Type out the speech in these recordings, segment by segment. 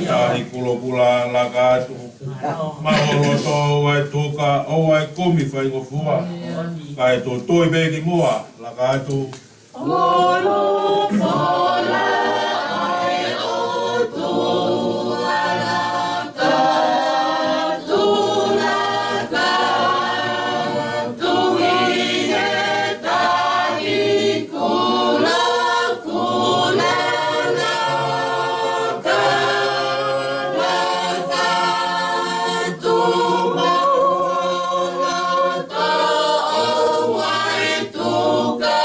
tahi kulopula lagatu. Maholoto wai toka o wai komi whai ngofua. Kai to toi begi moa lagatu. Olo fola ai o tua laka, tulaka, tuine tahi kula kula laka, laka tumola ta awai tuka.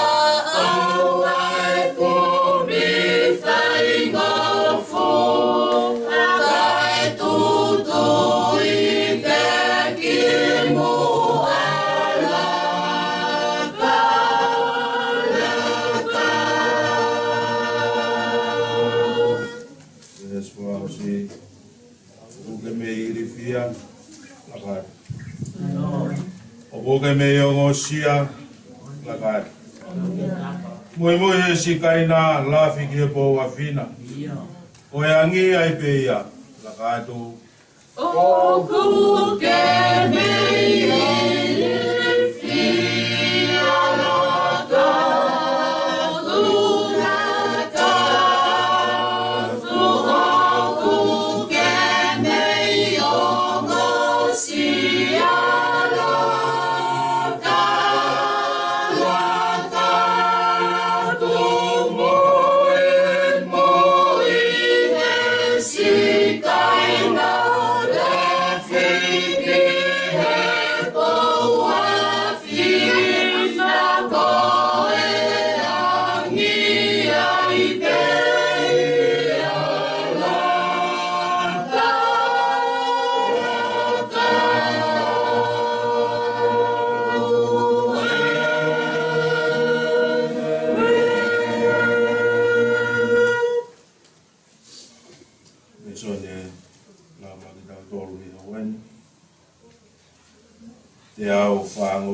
Oke me hokosia lagat. Moi e si kaina lafi ki po afina. O angi ai pe ia lagatu. O ku ke me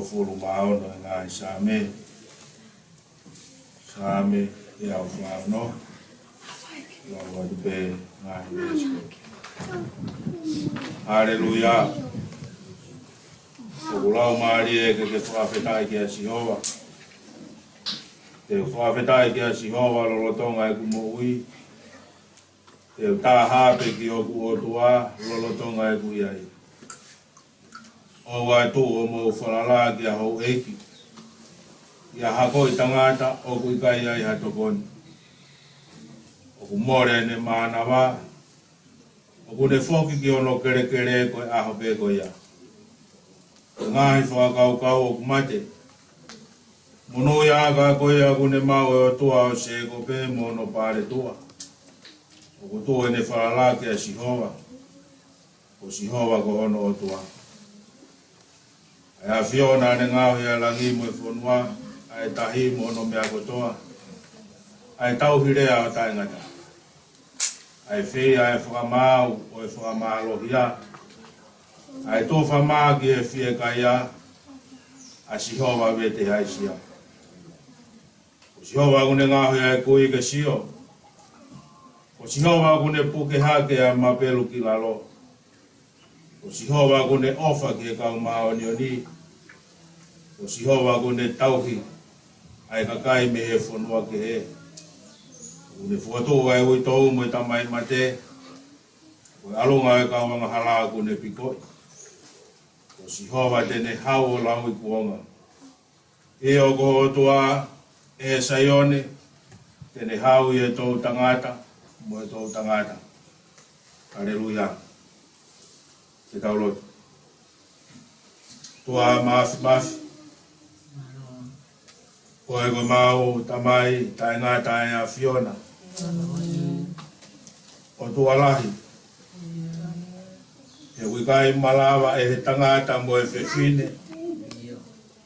fulu mau no ngai same e au flau no lo wa be ngai besko haleluya o lau mari e ke fakafeta'i ki a Sihova te fakafeta'i ki a Sihova lo tonga e kumo ui te ta hape ki o ku o tua lo tonga e ku iai o wai tō o mo whalala ki a hou eiki. Ia hako I tangata o kui kai ai hatokoni. O ku more ne maana wā. O ku ne whoki ki ono kere kere koe aho pe koe ia. Ngahi whakau kau o ku mate. Mono ia ka koe a ku ne mau e o tua o se ko pe mono pare tua. O ku tō ne whalala ki a Sihova. O Sihova ko ono o tua. Ai Fiona ne ngau ia langi mo fonua ai tahi mo no mea kotoa ai tau hirea o tai ngata ai fei ai whakamau o e whakamalo hia ai tō whamaa ki e fie kaia a Sihova vete hai sia o Sihova kune ngau ia e kui ke sio o Sihova kune puke hake a mapelu ki lalo o Sihova kune ofa ki e kau mao ni o ni. O Sihova kune tauhi ai kakai me he whanua ke he. Kune whuatoa e ui tau mo I tamai mate. O alonga e kau wanga hala kune pikoi. O Sihova tene hau o laui kuonga. E o ko toa e Saione tene hau I e tau tangata mo e tau tangata. Haleluya. Te tau lotu. Tua mafi. Koe koe mau tamai tai ngā tai a Fiona. O tua lahi. E wikai malawa e he tangata mo e whewhine.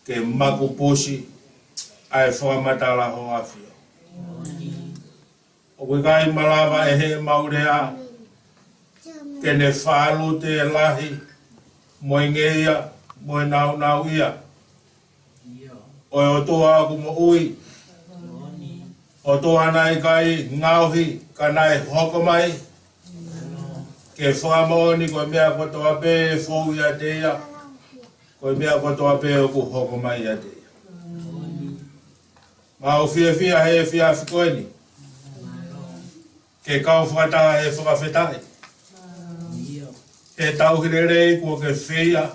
Ke maku posi ai whamatala ho awhia. O wikai malawa e he maurea. Ke ne whalu te lahi. Mo ngeia, mo nau ia. O o toa aku mo ui. O toa nai kai ngauhi ka nai hoko mai. ke whamoni koe mea kotoa pē fōu ia te ia, koe mea kotoa pē o ku hoko mai ia te ia. Ma o fia he fia whikoeni, ke kau whakataha he whakawheta'i. He tauhirerei kua ke whia,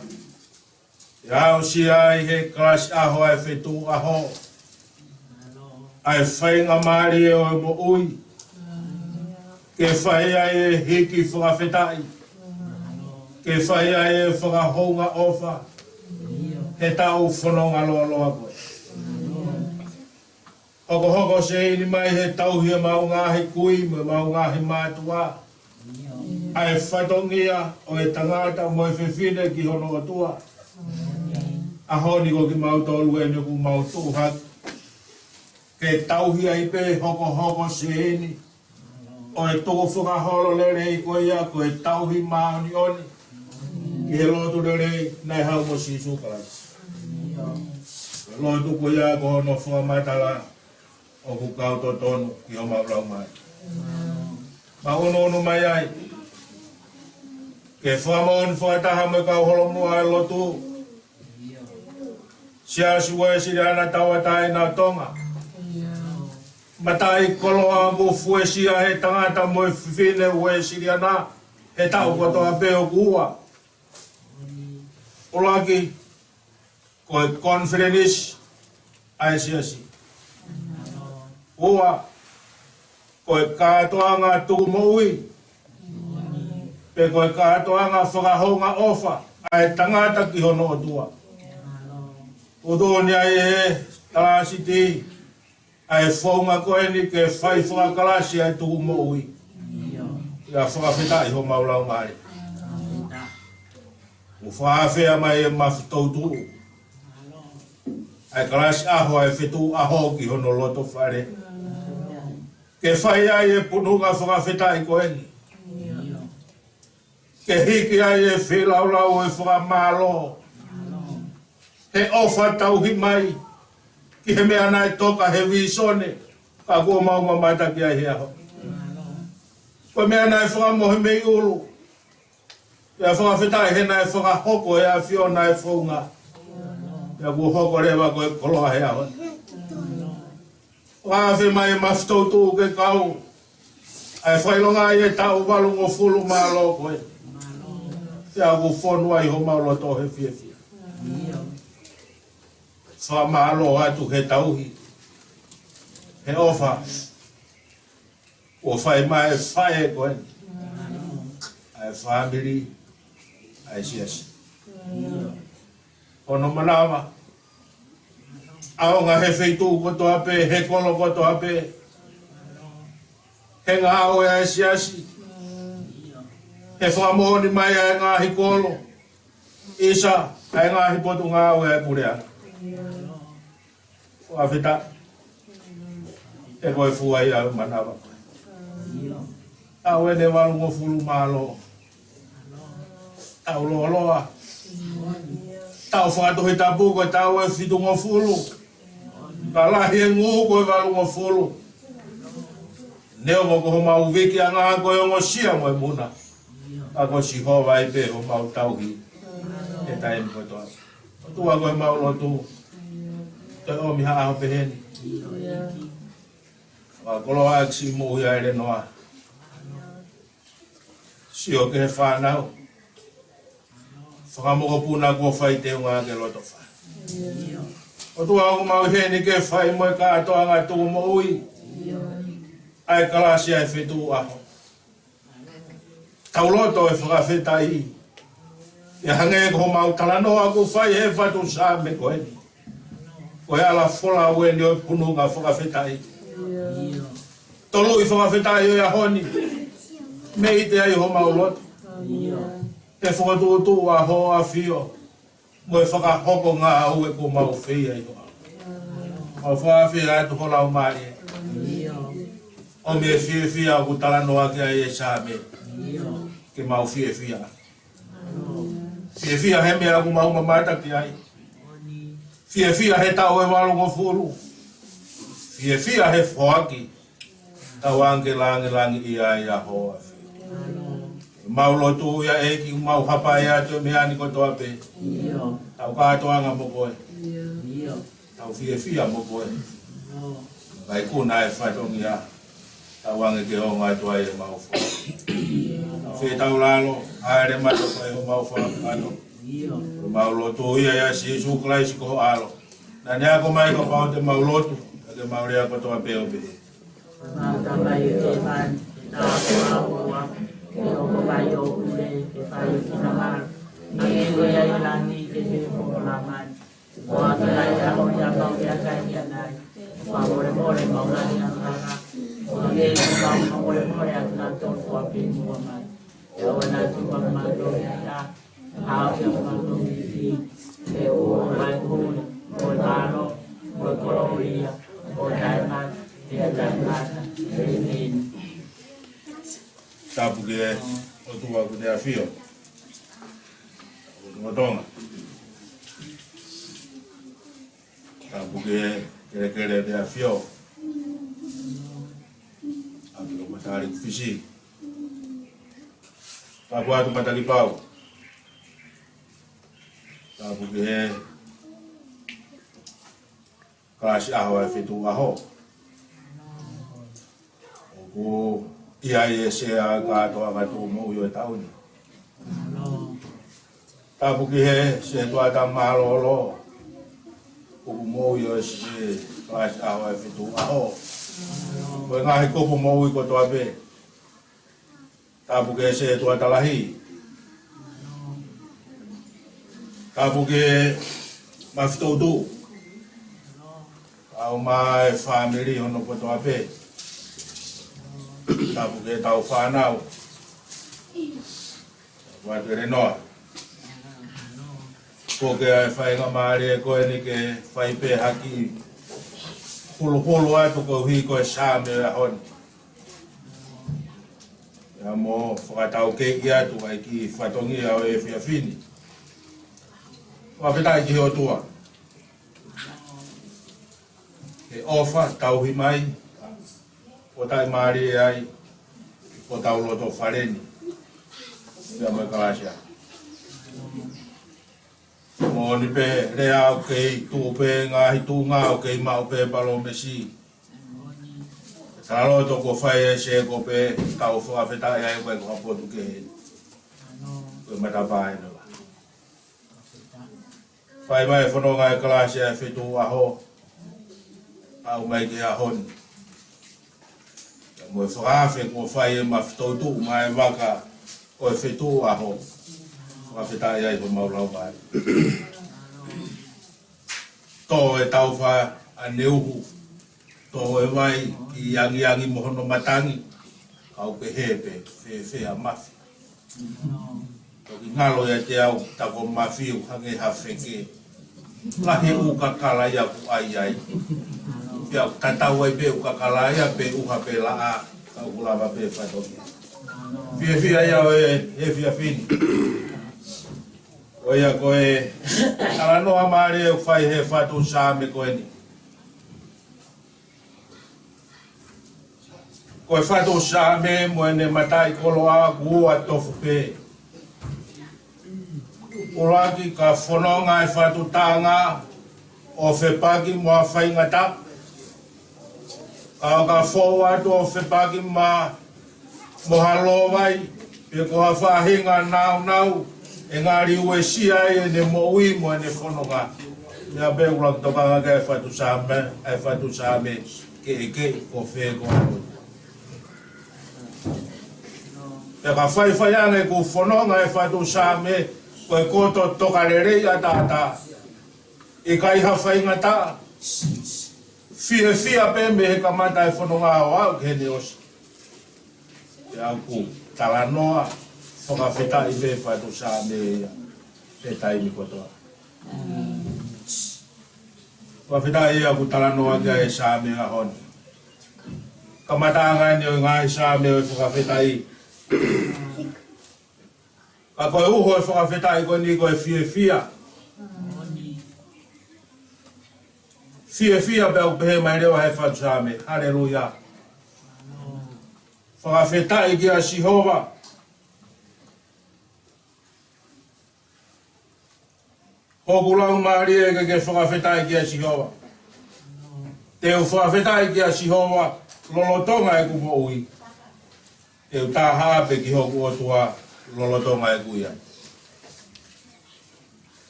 e au si ai he klasi aho ai whetū aho, ai whainga maari e o mo ui, ke whai ai e hiki whakawheta'i, ke whai ai e whakahonga ofa, he tau whanonga loa loa koe. Hoko se ini mai he tauhia mau ngahi kui, me mau ngahi mātua, ai whatongia o e tangata mo e whiwhine ki hono atua. A honi ko ki mau tolu e nuku mau tūhaki. Ke tauhia i pe hoko se ini. O e toko whakaholo lere i koe ia ko e tauhi maoni oni. Ki he lotu lere nei hau mo si sukalais. Lotu ko ia ko hono whakamatala o ku kau to tonu ki o mau lau mai. Ma ono mai ai. Ke whamon whaitaha me kau holo mua e lotu. Sia sua e siri ana tawatai na tonga. Matai koloa mo fue sia he tangata mo e whiwhine ue siri ana. He tau kotoa peo kua. Olaki, koe confidence ai sia si. Ua, koe kātoanga tuku mo ui. Pe koe kātoanga whakahonga ofa, ai tangata ki hono o tua. O tōni ai e talasiti, ai whaunga koe ni ke whai whakakalasi ai tuku mo ui. Ia whakawheta'i ho maulau ngāri. O whaafea mai e mawhitou turu. Ai kalasi aho ai whetu aho ki hono loto whare. Ke whai ai e pununga whakawheta'i koe ni. Ke hiki ai e whilaulau e whakamalo. He ofa tauhi mai. Ki he mea nai toka he wisone. Ka kua maunga mata ki ai he aho. Koe mea nai whakamohe mei ulu. Ia whakawheta'i he nai whakahoko e a whiona e whaunga. Ia kua hoko rewa koe koloha he aho. Whakawhi mai e mawhitoutu ke kau. Ai whailonga i e tau walungo fulu malo koe. Ia ku whonua i ho maulo to he fia. Whamalo atu he tauhi. He ofa. O whai mai whae koe. Ai whamiri. Ai siasi. Ono manawa. Aonga he wheitu koto ape, he kolo koto ape. He ngā au e ai siasi. He whamohoni mai ai ngāhi kolo. Isa, ai ngāhi potu ngā au e ai purea. Whawheta. He koe fuai au manawa. Au e ne walungo fulu malo. Tau loa loa. Tau whakatohi tapu koe tau e whitungo fulu. Ka lahi e ngū koe walungo fulu. Neo mo ko mau wiki a ngā koe ongo sia mo e muna. A ko si hova i pe ho mau tauhi. E taimi koe toa. O tua koe mau lotu. Te omi haa ho peheni. Wa kolo aksi muhi a Elenoa. Si o ke he whanau. Whakamoko puna kua whai te unga ke loto wha. O tua o mau heni ke whai mo e kātoa ngā tuku mo ui. Ai kalasi ai whetu aho. Tau loto e whakawheta'i. E hange ko mau talanoa ku whai he whatu sā me koe ni. Koe ala whola ue ni o punu ngā whakawheta'i. Tolu i whakawheta'i o ia honi. Me i te ai ho mau loto. He whakatutu a ho a whio. Mo e whakahoko ngā au e ko mau whia i hoa. O whawhia atu ho lau maari. O me whia o ku talanoa ki ai e sā me. Ke mau whia. Whia he mea ku mau mamata ki ai. Whia he tau e walungo furu. Whia he whoaki. Tau ange langi i ai a hoa. mau lotu ia e ki mau hapa ia te mea ni kotoa pe. Tau kātoanga mo koe. Tau fia mo koe. Kai kuna e whatongi a. Tau ange ke honga atua e mau wha. Whi tau lalo, haere mato koe o mau wha kato. Mau lotu ia ia si suklai si koho alo. Na nea ko mai ko pao te mau lotu. Ke mau rea kotoa pe o pe. Mau tamai e man, tau ke o vai o ule, ke vai o kina mar. Nang e ia i lani ke me o la man. O a te lai a o ia mau ia kai ia nai. O a more mau lani a ngara. O a e mau more a tuna ton o a pe mua mai. E o na tu pa ma do ia ia. Hao ke o ma do i ke o mai hune. O taro, o koloria, o daiman, ia daiman, e nin. Tapu ke o tua ku te awhio. O tungatonga. Tapu ke kere te awhio. Tapu ke Matalikufisi. Tapu atu Matalikupau. Tapu ke kasi aho e whitu aho. Oku ia e se a kātoa katu mo ui o tauni. Tapu ki he se tua ta malolo. Oku mo ui o se kasi aho e whitu aho. Koe ngahi kopu mo ui kotoa pe. Tapu ki he se tua ta lahi. Tapu ki he mawhitoutu. Au mai family hono kotoa pe. Tapu ke tau whanau. Watu Elenoa. Ko ke ai whainga maari e koe ni ke whai pe haki. Hulu atu ko hui koe sāme a honi. Ia mo whakatau keiki atu ai ki whatongi au e whiawhini. Whawhetai ki heo tua. Ke ofa tau hi mai. O tai maari e ai. O tau loto whareni. Ia mai kalasia. Mo ni pe rea au kei tu pe ngahi tu ngā au kei mau pe palo mesi. Talo to ko whai e se ko pe tau whakawhetai ai koe ko hapotu ke he. Koe matapae no. Whai mai whanonga e kalasia e whitu aho. Au mai ke ahoni. Mo e whakawhe ko whai e mawhitoutu mai waka o e whitu aho. Whakawhetai ai ko maulau mai. Tō e tau wha a neuhu. Tō e wai ki yangi mohono matangi. Kau ke hepe, whea mawhi. Tō ki ngalo ia te au tako mawhiu hange hawheke. Lahi uka kalaya ku ai. Pia tatau ai pe uka kalaya pe uha pe laa. Kau kulava pe whatoki. Whia ia o e whiawhini. Oia koe, Elenoa maari e whai he whatu sāme koe ni. Koe whatu sāme mo ene matai koloa kua tofu pe. Uraki ka whanonga e whatu tanga o whepaki mo a whaingata. Ka whaua to o whepaki ma mohalo vai. Pe koha whahinga nau. E ngāri ue sia e ne moui mo e ne whanonga. Mea be urak tokanga ka e whatu sāme ke ko wheko anu. Pe ka whai ane ko whanonga e whatu sāme ko e koto tokarerei a tātā. E ka iha whaingata. Whia pe me he kamata e whanonga o au ke ne osi. Te au ku Elenoa Fakafeta'i ve whatu sāme te taimi kotoa. Fakafeta'i ia ku Elenoa kia e sāme a honi. Kamatanga ni o ngai sāme o Fakafeta'i. Ka koe uho e Fakafeta'i koe ni koe whia. Whia pe au pehe mai rewa he whatu sāme. Haleluia. Fakafeta'i kia Sihova. Hokulau maari ke whakawhetai ki a Sihowa. Te u whakawhetai ki a Sihowa, lolotonga e kupo ui. Te u tā hāpe ki hoku o tua, lolotonga e kuia.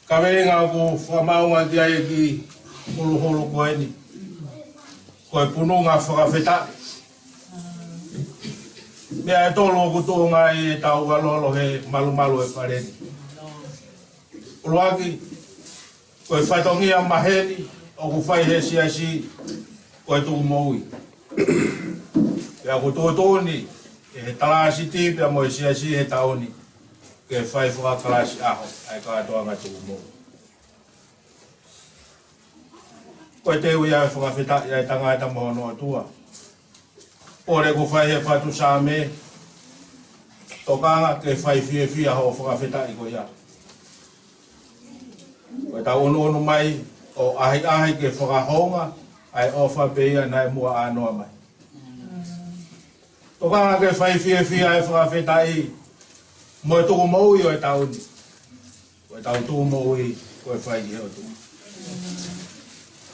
Ka wenga ku whamaunga ki ai ki hulu koe ni. Koe pununga whakawhetai. Mea e tolo ku tōnga e tau alolo he malu e pareni. Uruaki, koe whaitongia maheni, o ku whai he si, koe tuku moui. Pea ku tōtoni, e he talasi tipi a mo e si he taoni, ke whai whakakalasi aho, ai kātoanga tuku moui. Koe te ui ai whakawhetai ai tangaita mohono atua. Ore ko whai he whatu sāme, tokanga ke whai fia ho whakawhetai ko ia. Koe tau onu mai o ahi ke whakahonga, ai ofa peia nai mua anoa mai. Tokanga ke whai fia e whakawhetai, mo e tuku moui o e tauni. Koe tau tuku moui, koe whai ki heo tuku.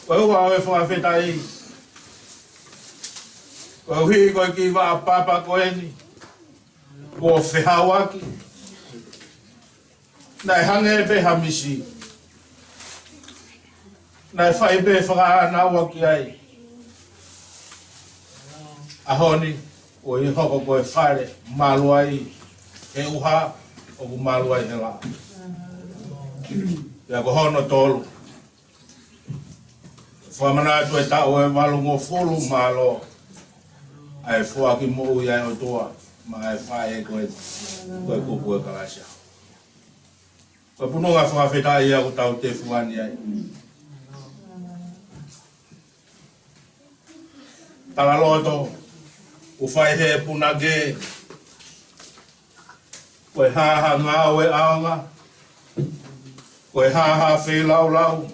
Koe ua o e whakawhetai, koe uhi koe ki waa papa koe ni, koe whehawaki, nai hange pe hamisi, nai whai pe whakaanaua ki ai. Ahoni, koe i hoko koe whare, maluai, he uha, o ku maluai he la. Ia ko hono tolu. Whamanatu e tau e walungo fulu malo, ai fua ki mo ia o toa ma ai fai ko kupu e kalasia ko puno nga whakawhetai ia ko tau te fuani ai tala loto u fai he punage ko haha ngau e aonga ko haha whelau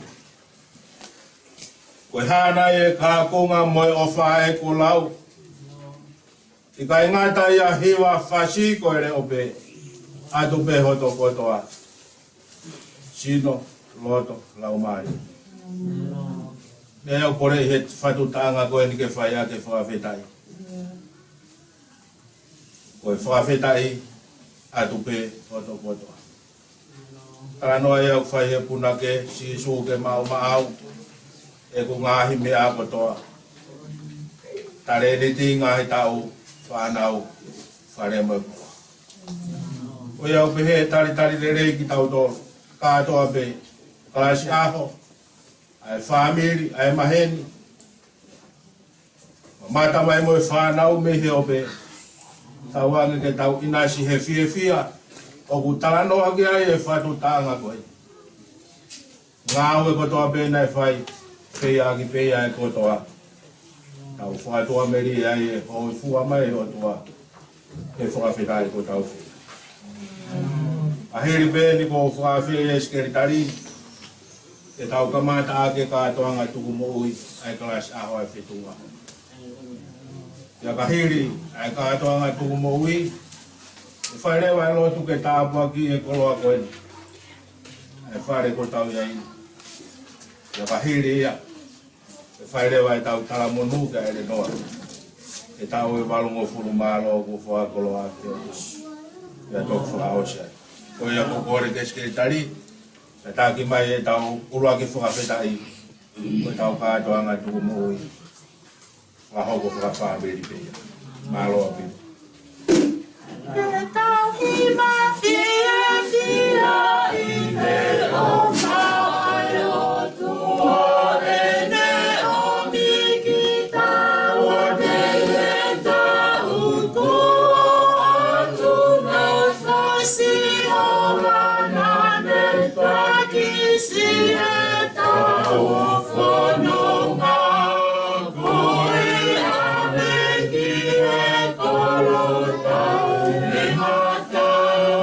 ko hana e kākonga moe o whae ko lau. I kai ngata ia hiwa whasi ko ere ope, atu pe hoto kotoa. Sino, loto, lau mai. Nea kore he whatutanga koe ni ke whaia ke whakawhetai. Koe whakawhetai, atu pe hoto kotoa. Tara noa ia whai he punake, si su ke mau maau, e ku ngahi mea kotoa. Tare ni ti ngahi tau, whanau, whare mo kua. O iau pehe tari rei ki tau tōru, kātoa pe, kalasi aho, ai whamiri, ai maheni. Mata mai mo e whanau me he ope, tau ange ke tau inasi he fia, o ku talanoa ki ai e whatu tāanga koe. Ngāu e kotoa pe nai whai, peia ki peia e kotoa. Tau whātua meri ai e hoi fua mai o tua e whakawhetai ko tau whi. A heri pēni ko whakawhea e skeritari e tau kamata ake kātoanga tuku moui ai kalas aho ai whetunga. Ia ka heri ai kātoanga tuku moui e whairewa e lotu ke tāpua ki e koloa koeni. Ai whare ko tau iai. Ia ka heri ia. E whairewa e tau talamonu ka Elenoa. E tau e walungo furu malo ku whakolo ake o isi. Ia toku whakaosia. Ko ia ko kore ke skeritari. E tāki mai e tau uruaki whakawhetai. Ko e tau kātoanga tuku moui. Whahoko whakawhamiri peia. Malo api. E tau hima fia i he o whaai o tua. Thank you.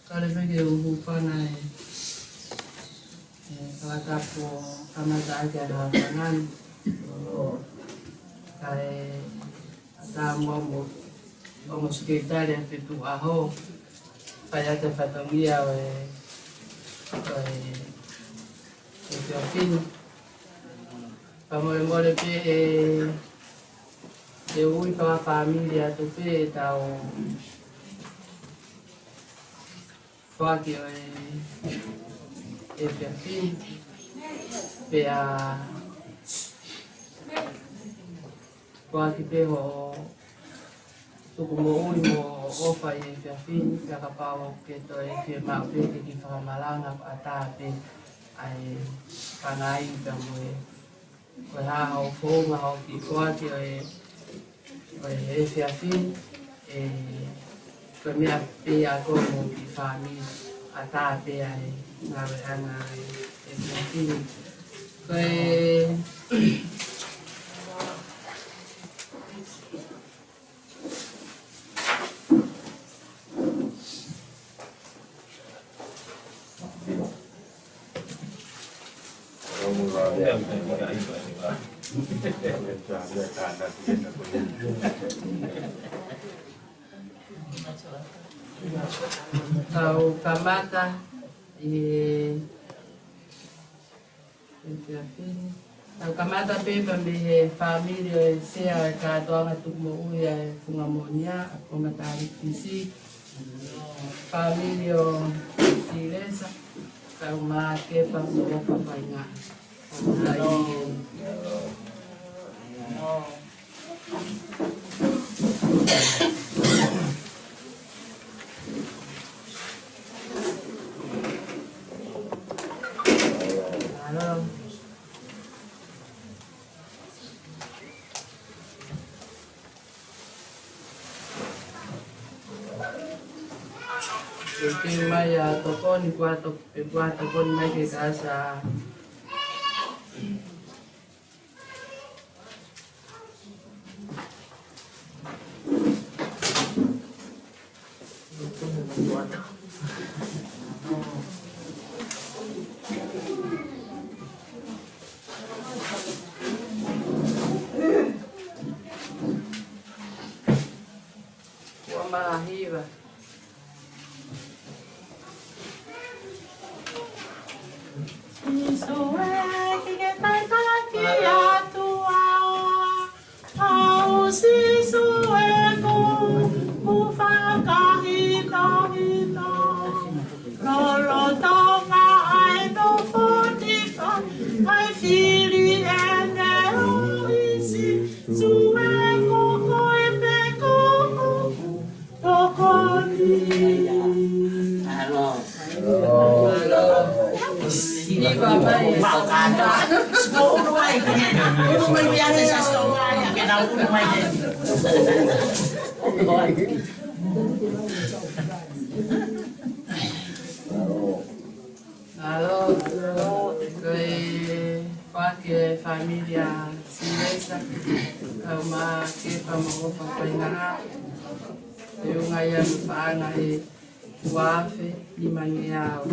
Kale peke upana Tongatapu kamata ake hapangan kare tamo mo sekretari fitu aho kaya te fatomia Etiopia pamole pe ui pa familia tu pe tau Faki Etiopia pe a Faki pe ho tuku mo ui mo ofa Etiopia pe kapao ke to e ma pe ki whakamalanga ata pe ai pangai pe mo ko ha ho fonga ho ki Faki Etiopia ko mea pe a ko mo ki family ata pe ai ngawe ana Etiopia ko Tau kamata tau kamata pe me familia sea ka doanga tu mo uia fungamonia ko Matalikufisi familia silesa tau ma ke pa mo fafainga Porque Maya tocó ni cuatro con Maya que casa. Arriba. Isso é que canta aqui a tua, ao isso é com o facarrito, lolo toma ai no fondifa, ai filho é neo isi, sue coco e peco, toconi. Iba mai Makada, semua uno mai biasa sesuatu yang kita uno mai. Halo, koi pakai familia silesa, ma ke pamo papainga, yung ngayon paangai wafe di mangiao.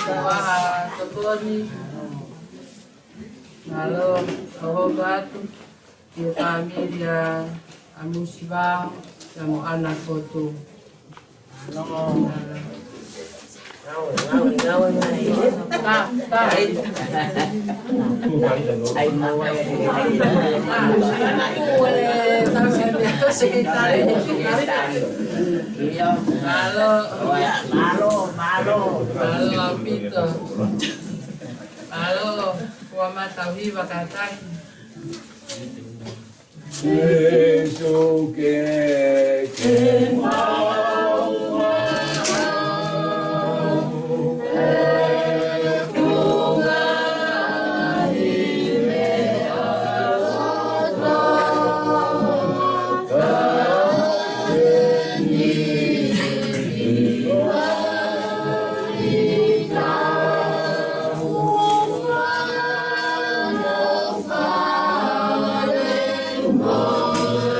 Wah, tokoni. Halo, Tongatapu, di familia Amusibang, sama anak foto. Malo, Pito. Malo, Matalikufisi Fakafeta'i. Yesu que Oh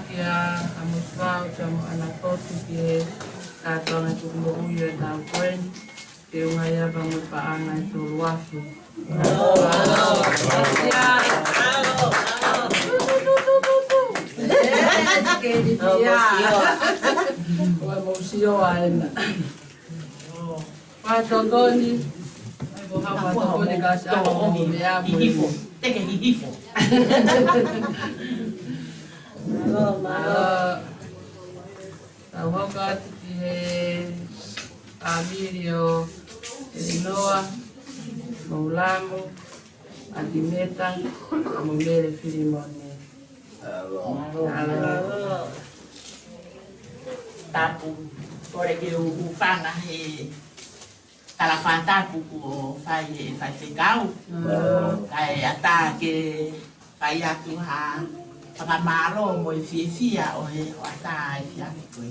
ki a muswao te mo ana totu ki e tātonga tuku mo uio e tau koeni. Te unga ia pa mo paanga e tō luafu. Oe mo sio aena. Wai tōtoni. Ko hapa tōtoni kasi ako mo mea mo. Hihifo. Teke hihifo. Tau hoka atu ki he Amirio Elenoa, Maulamu, Adimeta, Elenoa Filimone. Tapu. Kore ke ufanga he Tongatapu ko fai whekau. Kai ata ke fai atu ha whakamaro mo I whiawhia o he o ata I whiawhikoe.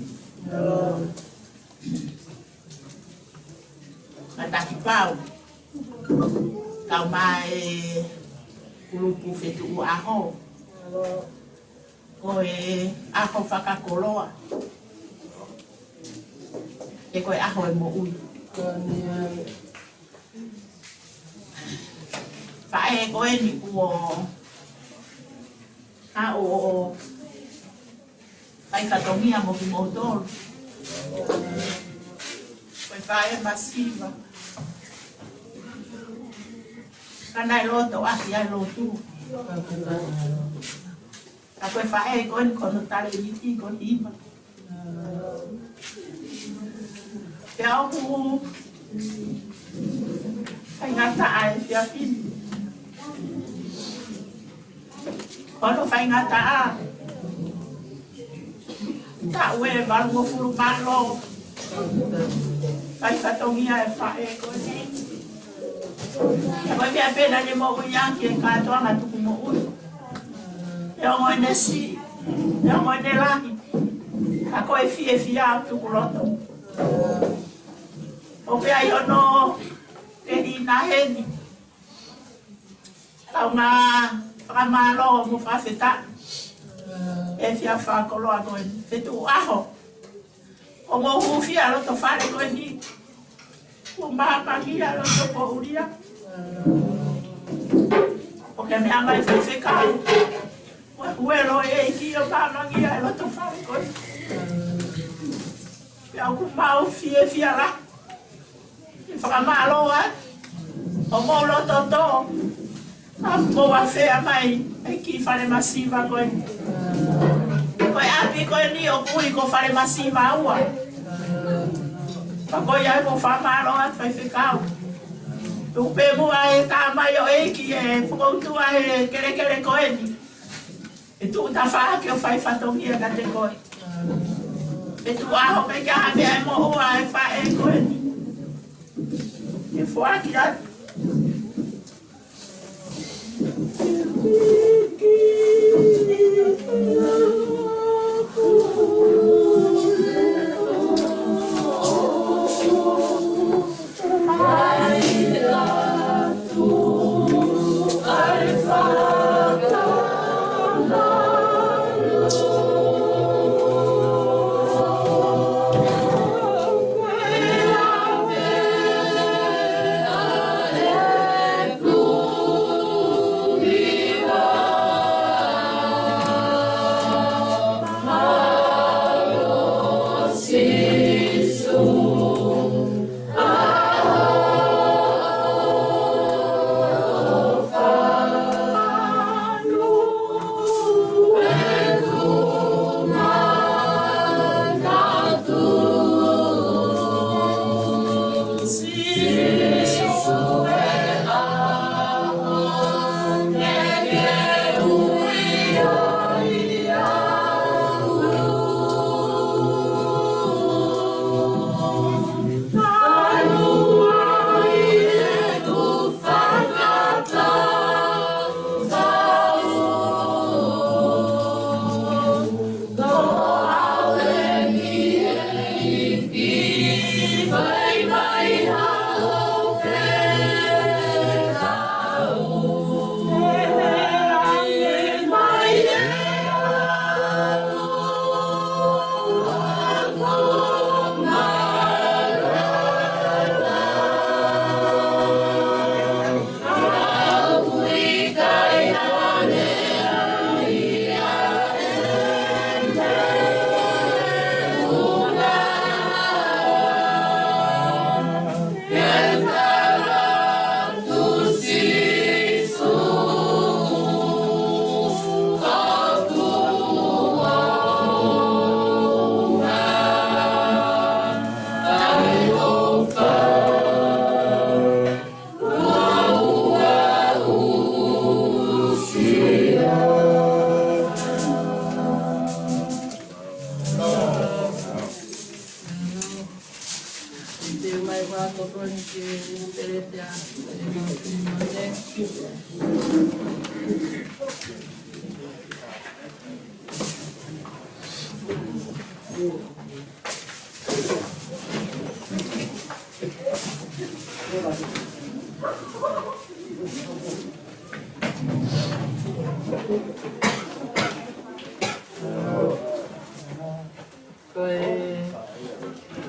Mataki pau. Kau mai ulupu fetu u aho. Ko e aho whakakoloa. E koe aho e mo ui. Whae koe ni uo ha o whai katongia mo ki motor. Koe whae masiva. Kanai loto aki ai lotu. Ka koe whae koe ni kono tale iti koe hima. Te au ku kai ngata ai whiawhini. Kono whai ngata a. Ta ue marungo furu malo. Kai katongia e whae koe ni. Koe mea pena ni mo uianki e katoanga tuku mo ui. E ongo e nesi. E ongo e ne lahi. Ka koe fie au tuku loto. O pea I ono te ni na heni. Tau ngā whakamalo mo whawheta'i. E whia whakoloa koe ni. Te tu aho. O mo huwhia roto whare koe ni. O mahamangia roto po uria. O ke mea mai whawhekau. O huelo e ki o mahamangia roto whare koe ni. Pea ku mau whia la. Whakamalo o mo loto to. Mo wa whea mai. E ki whare masiva koe ni. Koe api koe ni o kui ko whare masiva aua. Koe ai mo whamalo at whaiwhekau. Tupe mua e tā mai o eiki e whakautua e kere koe ni. E tu ta whahake o whaiwhatongia ka te koe. E tu aho me kia mea e mo ua e whae koe ni. E whaaki atu.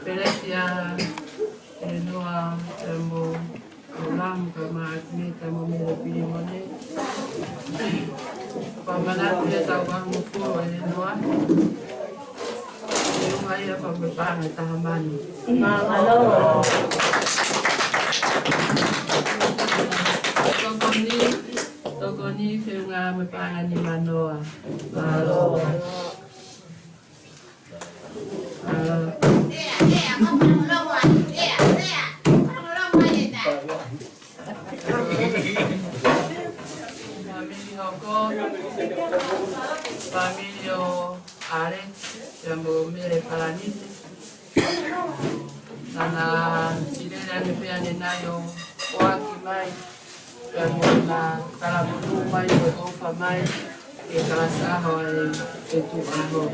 Peresia Elenoa Filimone Pamanatu ya tawang muku Elenoa yung ay pagpapang at tahamani. Togoni yung mapangan ni Manoa. Familia Are yang mere palanite nana silena ni pia ninayo waki mai yang na kalabu mai ofa mai e kalasa ho e tu aho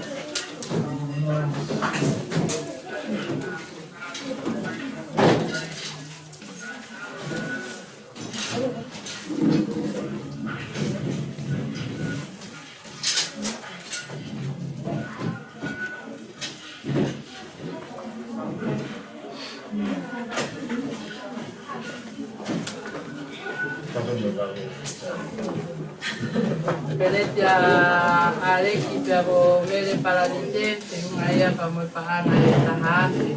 Peretia Aleki pero mere palanite yung aya pamupaan ay tahasi.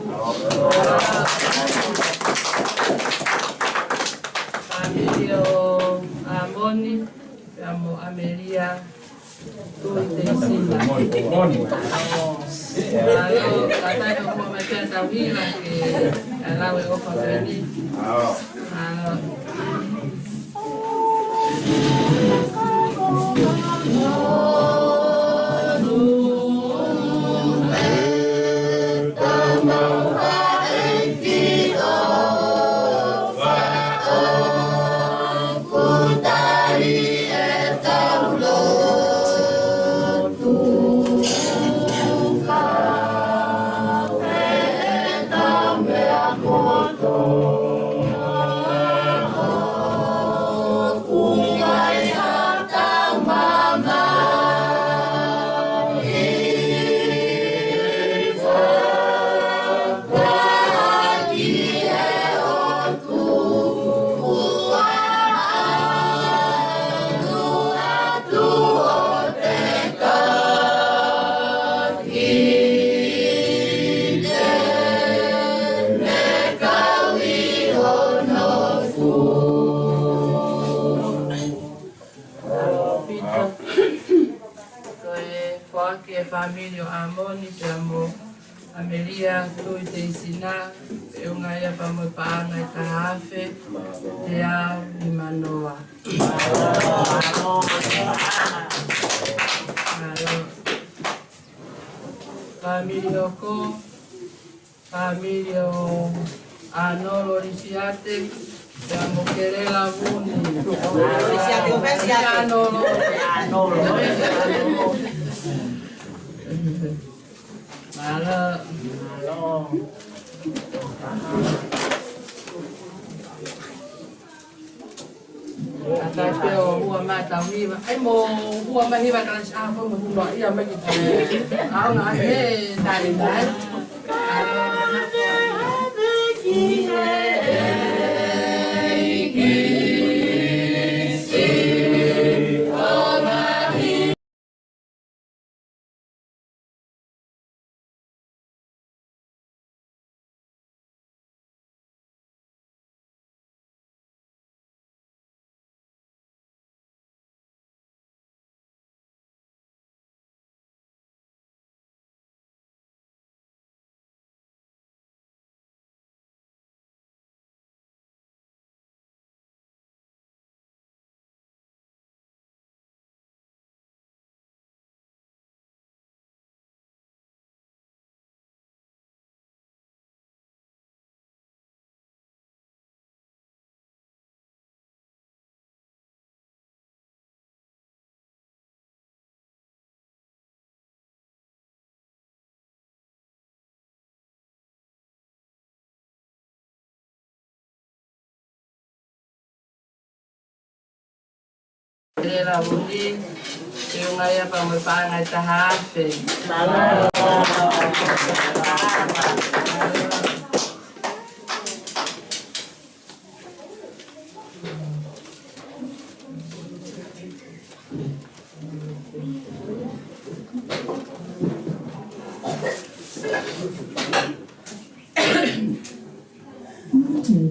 Familia Amoni, amo Amelia, tu intensina. Lalu kata itu mau macam tahu lah ke alawe opa ini. Familia Amoni amo Amelia tu intensina yung aya pamupaan ay kahafe dia di Manoa. Familia ko familia Anolo Risiate amo Querela Buni. Risiate Anolo. Malo. Kata huwa mata wiwa. Ai mo huwa mahiwa kana siapa mo huwa iya magi. Au na he dari dari. la budi yung ngaya pa mo pangai tahafe.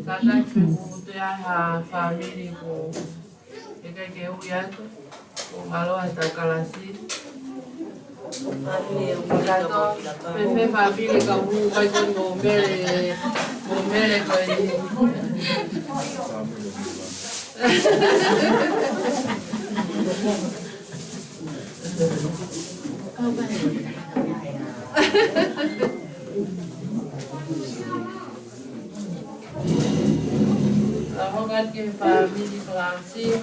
Kata kukutuya ha family ko ika uyato malo hasta kalasi kato pepe family ka buka kon gomere ko Ako kan kay family Francis.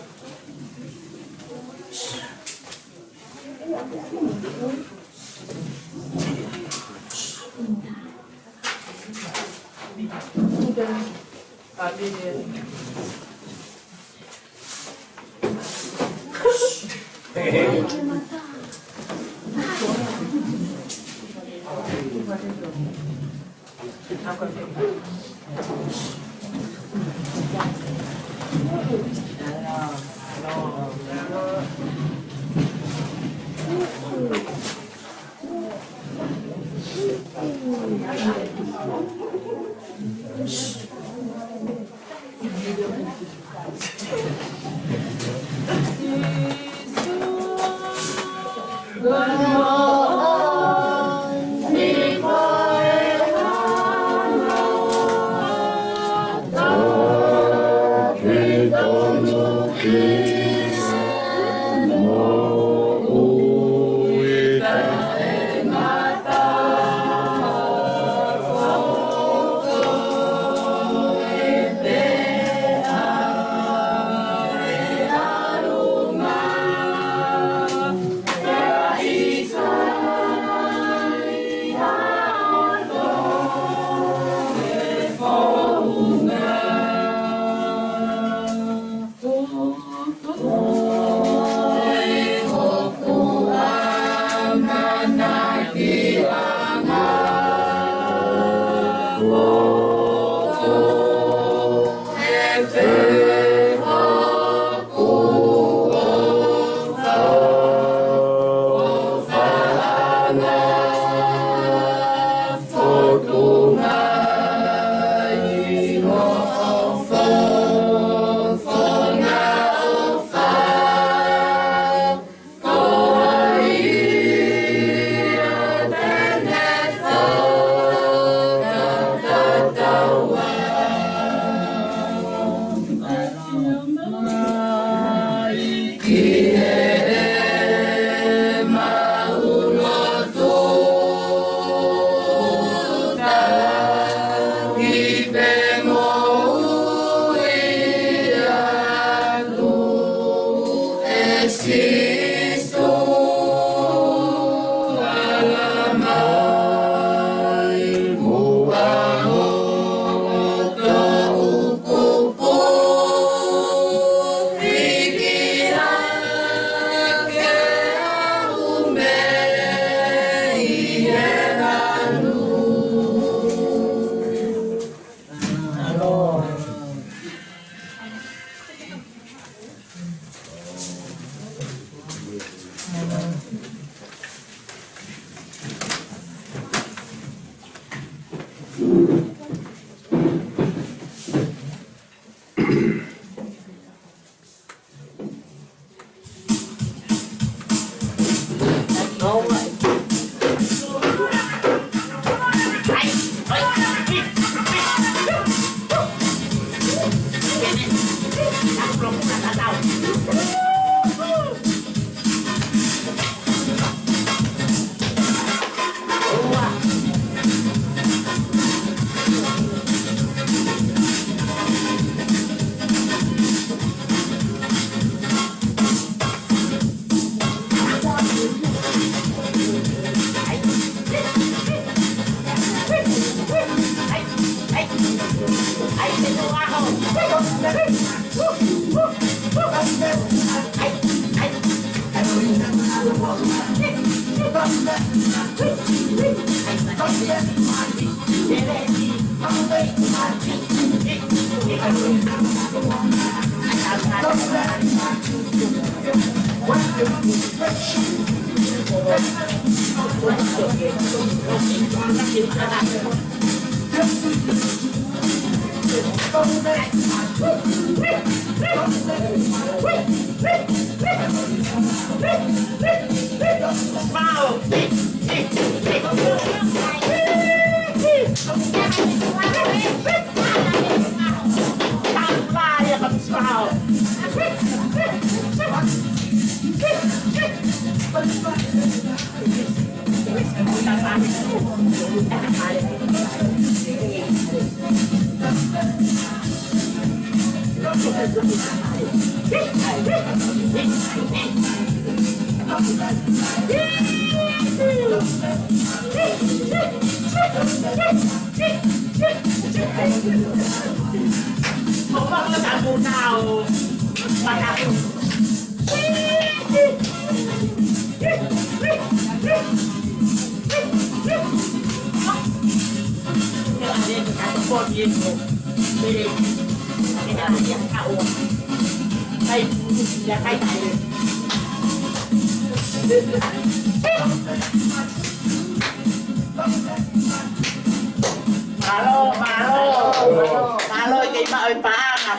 Malo kay maoy paanga.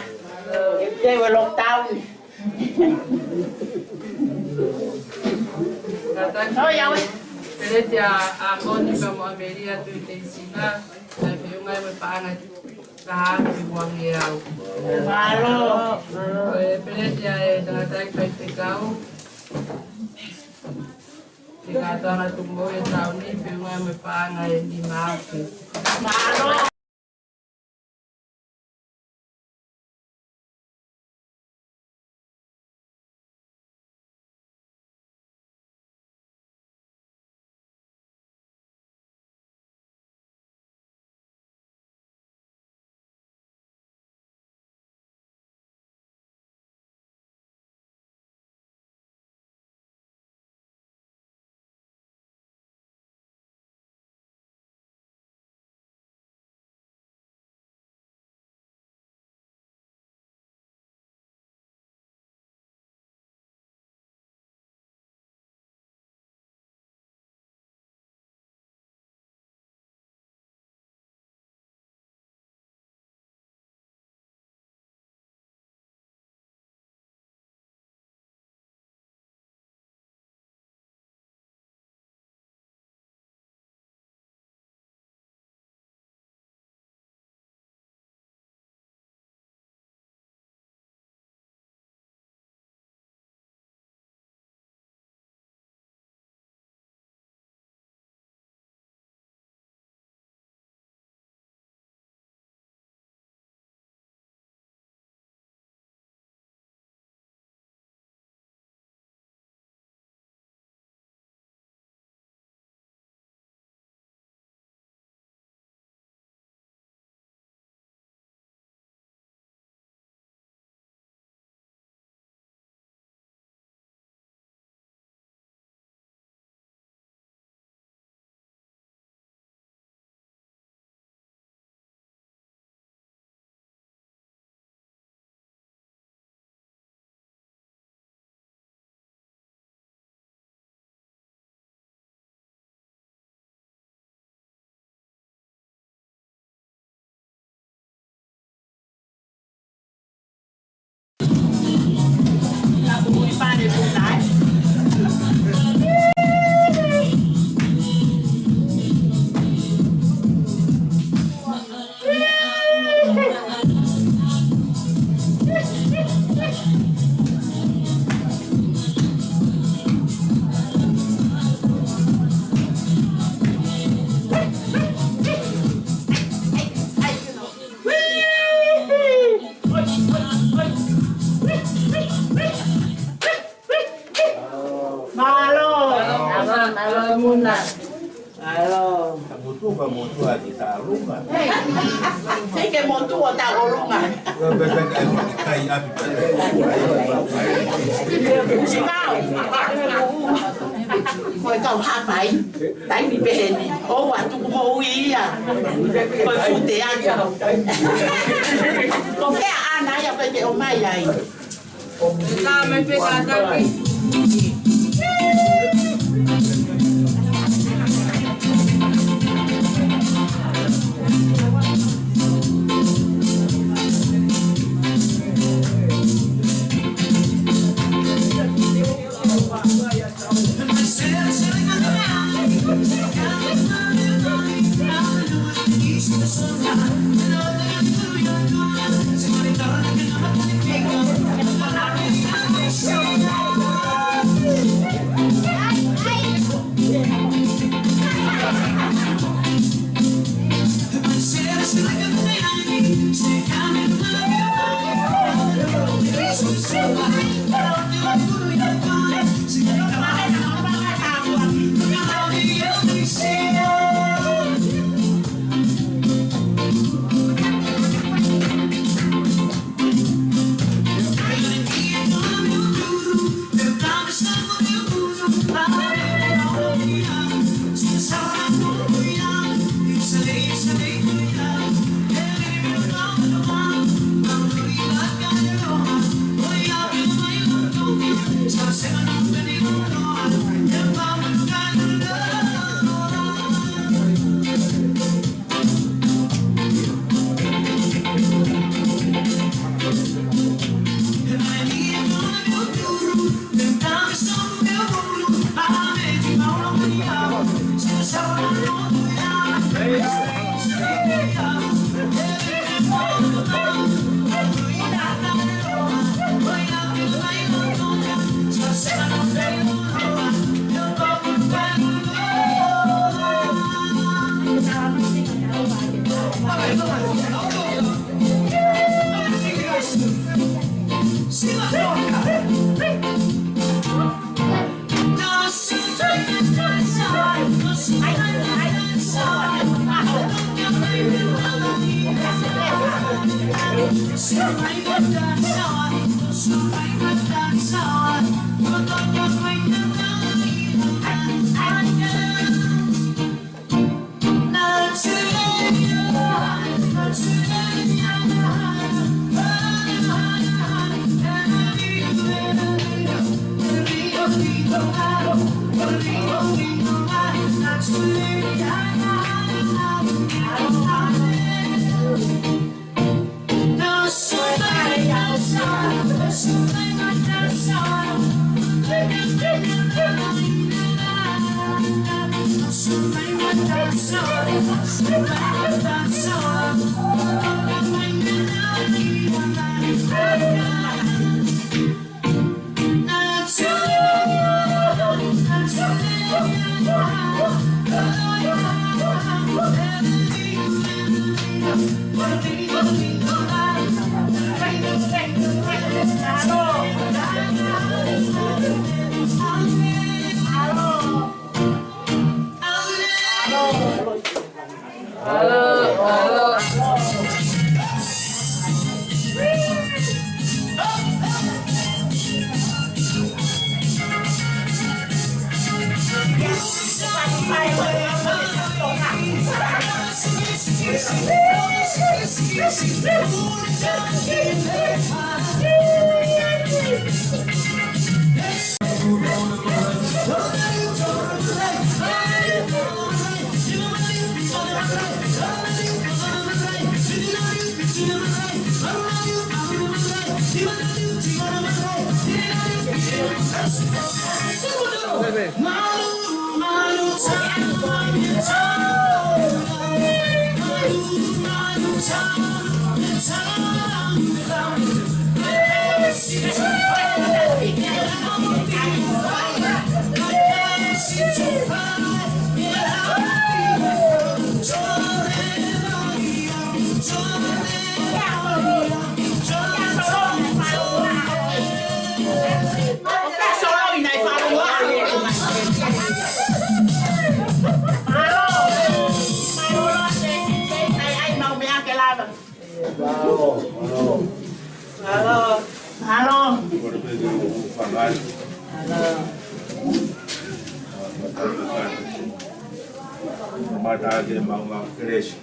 Kay walong taon. Oh, yawe. Pwede ako ni Pamuamelia tuitensina na piyungay may paangat lahat buwang iraw. Malo. Pwede tatay ikaw. Ikato na tumbo yung taon ni piyungay may paangat hindi maapi. Malo. muna. Alo. Mutu ba mutu ati tarunga. Sige mutu o tarunga. Kai api. Sigaw. Koi kau hapai. Tai ni peheni. O atu ko mo ia. Koi fute anga. Ko fea ana ia pe o mai ai. Ka me pe ka taki. Mata ke maunga kereshi.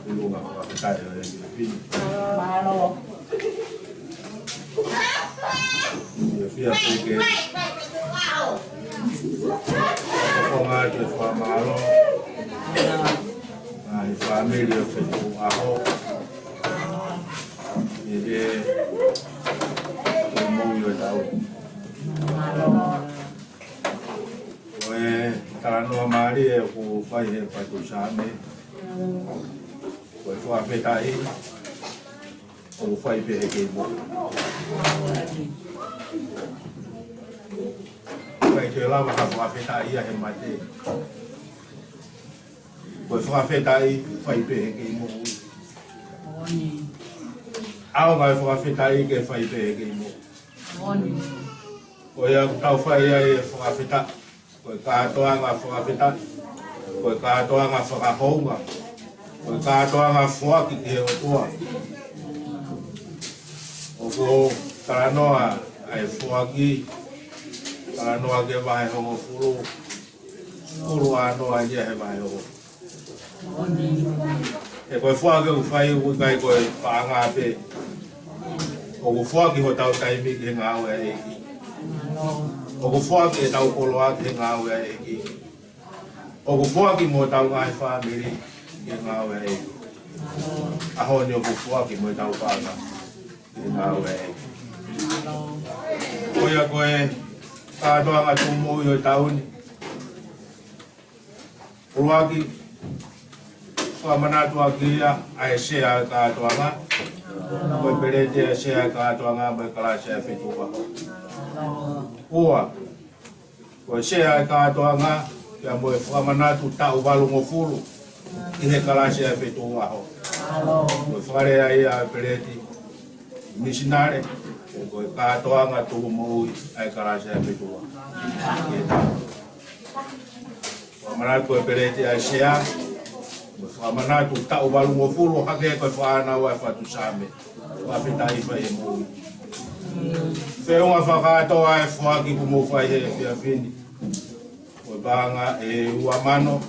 Dulu nggak pernah percaya yang Filipina. Malo. Ya via porque ponga tu famalo. Nah, família feito arroz. Ele muito legal. Malo. Elenoa Maria ku fai he patu same. Ko Fakafeta'i. Ku fai pe ke mo. Ko ke lava Fakafeta'i he mate. Ko Fakafeta'i fai pe ke mo. Oni. Au ngai Fakafeta'i ke fai pe ke mo. Oni. Ko ya tau fai ai Fakafeta'i. Koe katoa ngā whakawheta, koe katoa ngā whakahounga, koe katoa ngā whuaki ki he otua. O ko taranoa ai whuaki, taranoa ke wahe hongo furu, furu anoa ia he wahe hongo. E koe whuaki u whai ui kai koe whaanga pe, o ko whuaki ho tau taimi ki he ngā ue eiki. O ko whuaki e tau koloa ki he ngā ue eiki. O ko whuaki mo tau ngai whamiri ki he ngā ue eiki. Aho ni o ko whuaki mo tau whanga ki he ngā ue eiki. Koia koe kātoa ngā tumu i o tauni. Uruaki whamanatua ki ia ai sea kātoa ngā. Koe perete a sea kātoa ngā mai kalase a whituka. Ua, koe sea e kātoa ngā, kia moe whamanatu tau walungo furu, ki he kalase a whetu aho. Koe whare a ia pereti, misinare, koe kātoa ngā tuhu moui ai kalase a whetu aho. Whamanatu e pereti a sea, koe whamanatu tau walungo furu, hake koe whanau ai whatu same, Fakafeta'i whai e moui. Whiunga whakatoa e whuaki ku mo whai he whia whini. Koe banga e ua mano.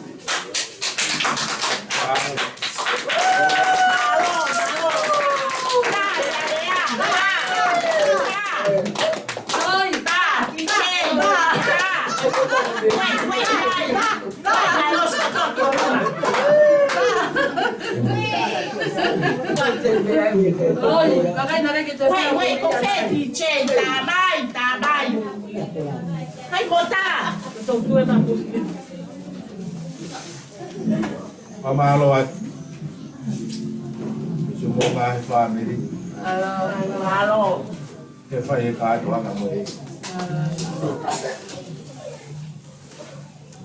Ué, confete, tchê, tá mai. Vai botar. Mamalo at sumonga he whamiri. Malo. He whai he kātoa ngā mo e.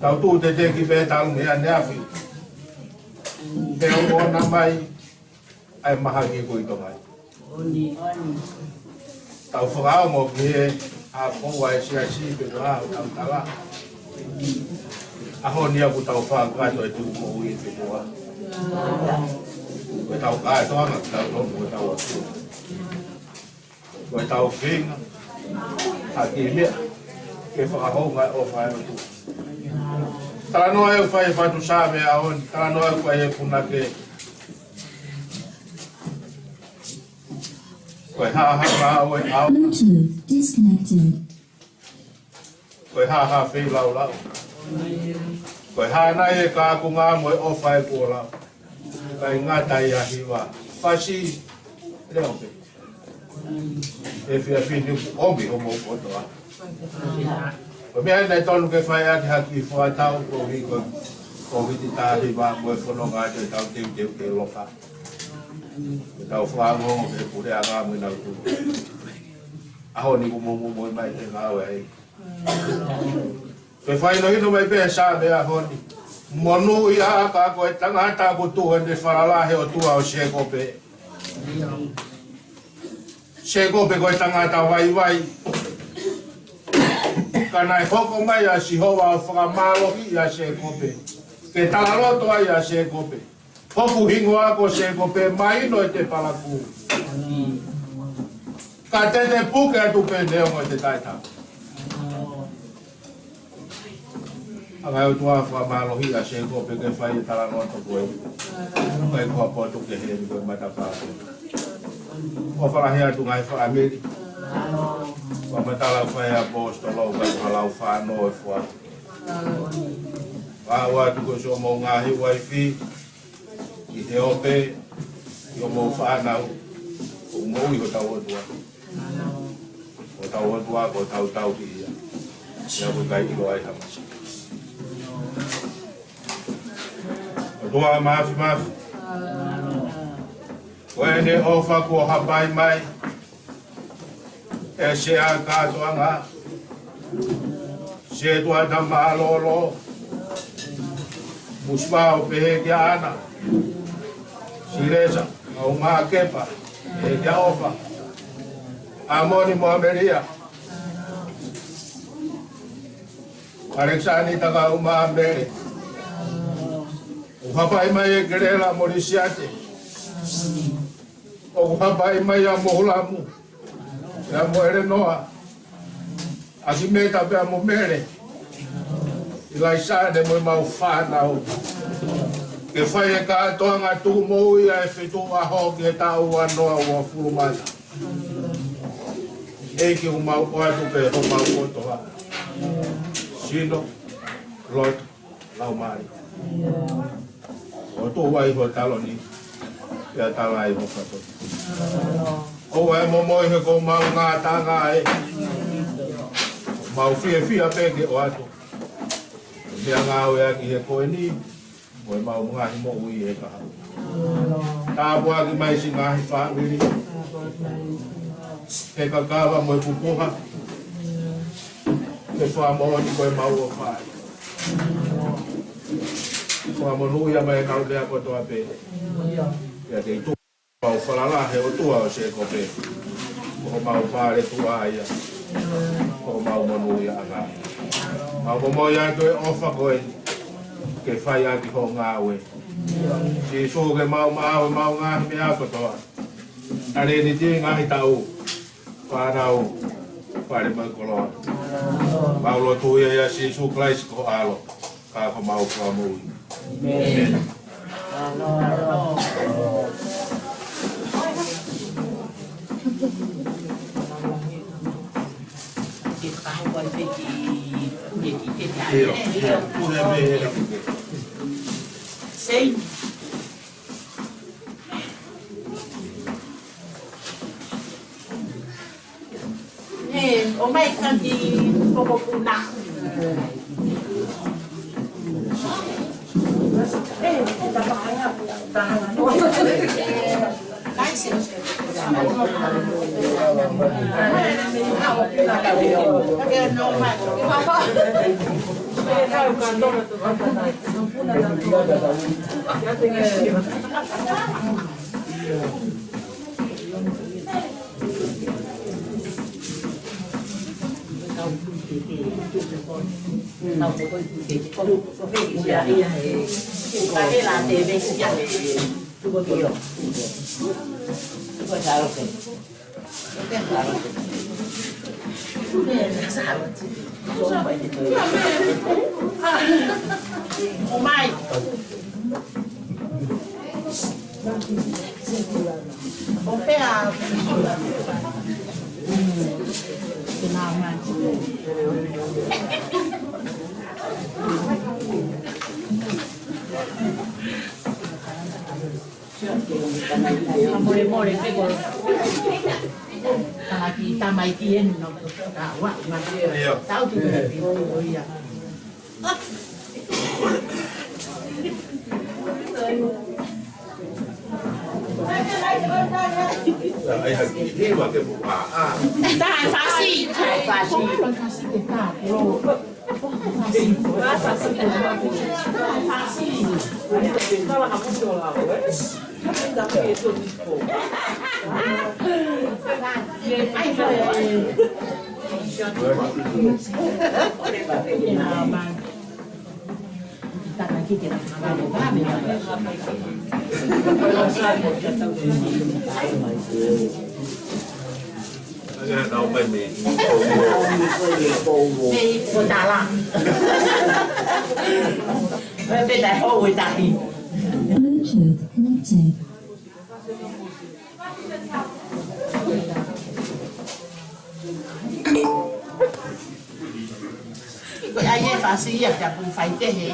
Tau tū te te ki pētalu mea neafi. Peo ona mai, ai maha ki koe tongai. Tau whakao mo ki he a koua e sia si pe toa tau tala. Aho ni aku tau whakato e tuku mo ui te toa. Koe tau kātoa ngā tau tono koe tau atu. Koe tau whinga, haki mea, ke whakahou ngai o whai atu. Taranoa e whai whatu sāme a honi, taranoa e whai e punake. Koe haha o e au. Bluetooth disconnected. Koe haha whi lau lau. Koe hānai e kākunga mo e o whai kua lau. Kai ngatai a hiwa. Whasi, reo pe. E whia whini omi o mo kotoa. Ko mea nei tonu ke whai ake haki whaatau ko hiko ko hiti tāhi wā moe whanonga te tau teu ke loka. Ke tau whangongo ke pure a ngā mui nau tūru. Aho ni kumomu moe mai te ngāwe ei. Ke whai no hino mai pēr sā mea honi. Monu i a ka koe tangata ko tuhe ne wharalahe o tua o shekope. Shekope koe tangata vai. Kana e hoko mai a si hoa o whakamalohi i a shekope. Ke talaloto ai a shekope. Hoku hingo ako shekope mai no te palaku. Ka te puke atu pendeo mo te taita. Angai tua fa malohi a se ko pe ke fai tala no to ko. Kai ko po to ke he ko mata pa. O fa he tu ngai fa ameri. Wa matala fa ya apostolo ka hala fa no fa. Wa tu ko so mo ngahi wifi. I te ope yo mo fa na o mo i ko tawo tua. O tawo tua ko tau ti ya. Ya ko kai i lo ai ha. Doa mafi. Wene ofa ko hapai mai. E se a katoanga. Se tua da malolo. Musma o pehe kia ana. Siresa o maa kepa. E kia ofa. Amoni mo ameria. Areksani taka uma ambere. O hapai mai e gerela morisiate. O hapai mai a mohulamu. E a mo Elenoa. Asi meta pe a mo mere. Ila isane mo mau whanau. Ke whai e ka atoanga tu mo ia e whitu a hoki e tau anoa ua furumana. Eiki o mau oatu pe ho mau kotoa. Sino, Lotu, Laumari. O tō wai ho talo ni, pia tala i ho kato. O wai momoi he ko mau ngā tanga e. Mau fia peke o ato. Mea ngā oe aki he koe ni, o e mau ngahi mo ui e kaha. Tāpu aki mai si ngahi whaamiri. He kakawa mo e pupuha. Ke whaamoni koe mau o whae. Kua monuia mai kau lea kotoa pe. Ia te itu mau whalala he o tua o se ko pe. Ko mau whare tua aia. Ko mau monuia anga. Mau momoia to e ofa koe. Ke whai aki ho ngā ue. Si su ke mau ngā mea kotoa. Tare ni ti ngahi tau. Whanau. Whare mai koloa. Mau lo tuia ia si su klaisi ko alo. Ka ko mau kua mui. Amen. Sei. O mai kanti poco puna. Amore pego. Aquí está Maitien, no está agua, está utilizando. Está fácil, fácil que está, Đâu bên mình đi cô đà la Bên đại hội người ta thì Bluetooth connected. Cái ai vậy phá sĩ nhập nhập cùng phải thế hệ.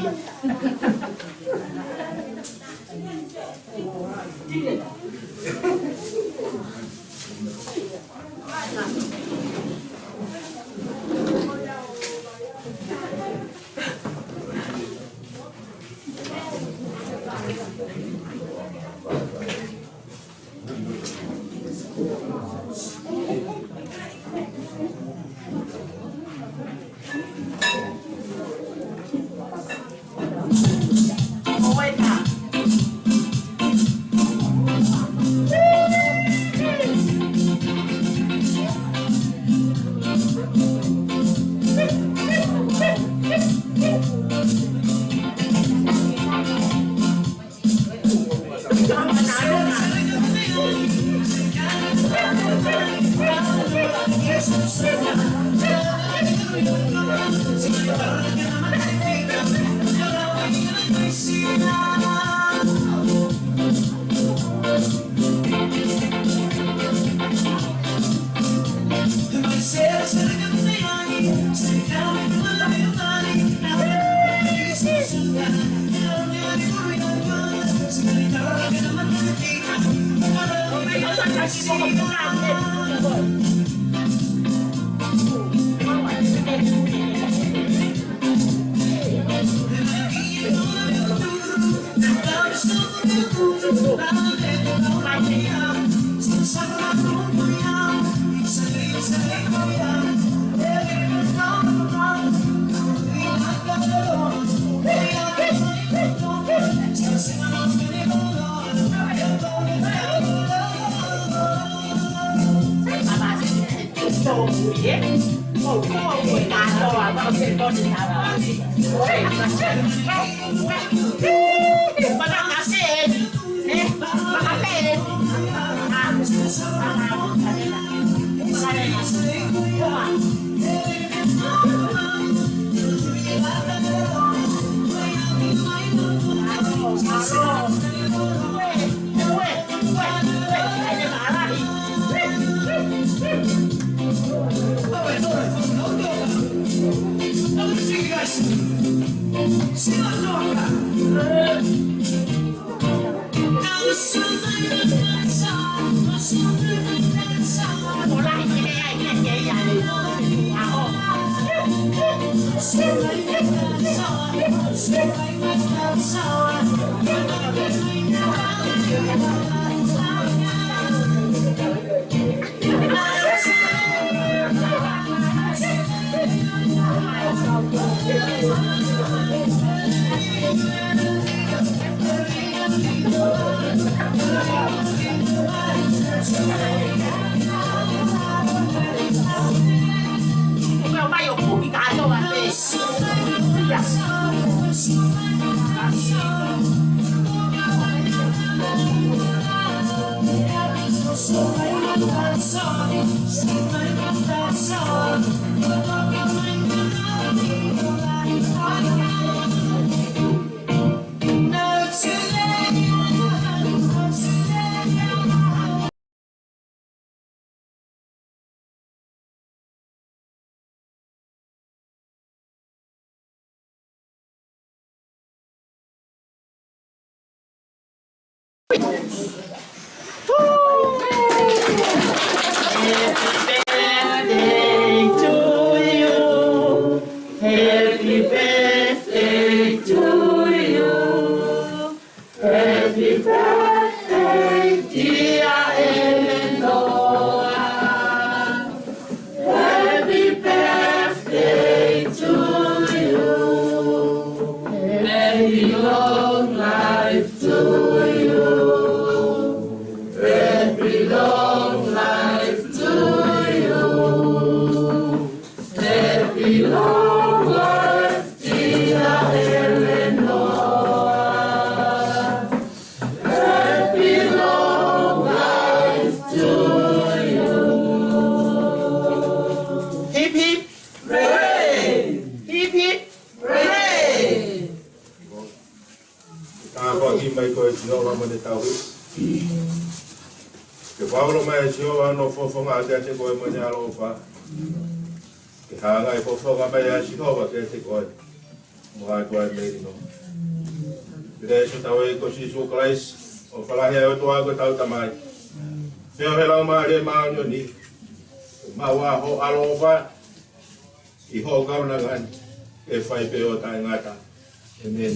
Hip hip, hooray! Hip hip, hooray! mo te tau ke whaolo mai si o ano fofonga te koe mo te alo wha ke hanga e fofonga mai a si hoa ke te koe mo hatu ai meri no Pire so tau e ko si su Christ o whalahi ai o tua ko tau tamai Whio he lau maa re maa nio ni maa wā ho alo wha I ho kauna ngani e whai pe o tai ngata Amen.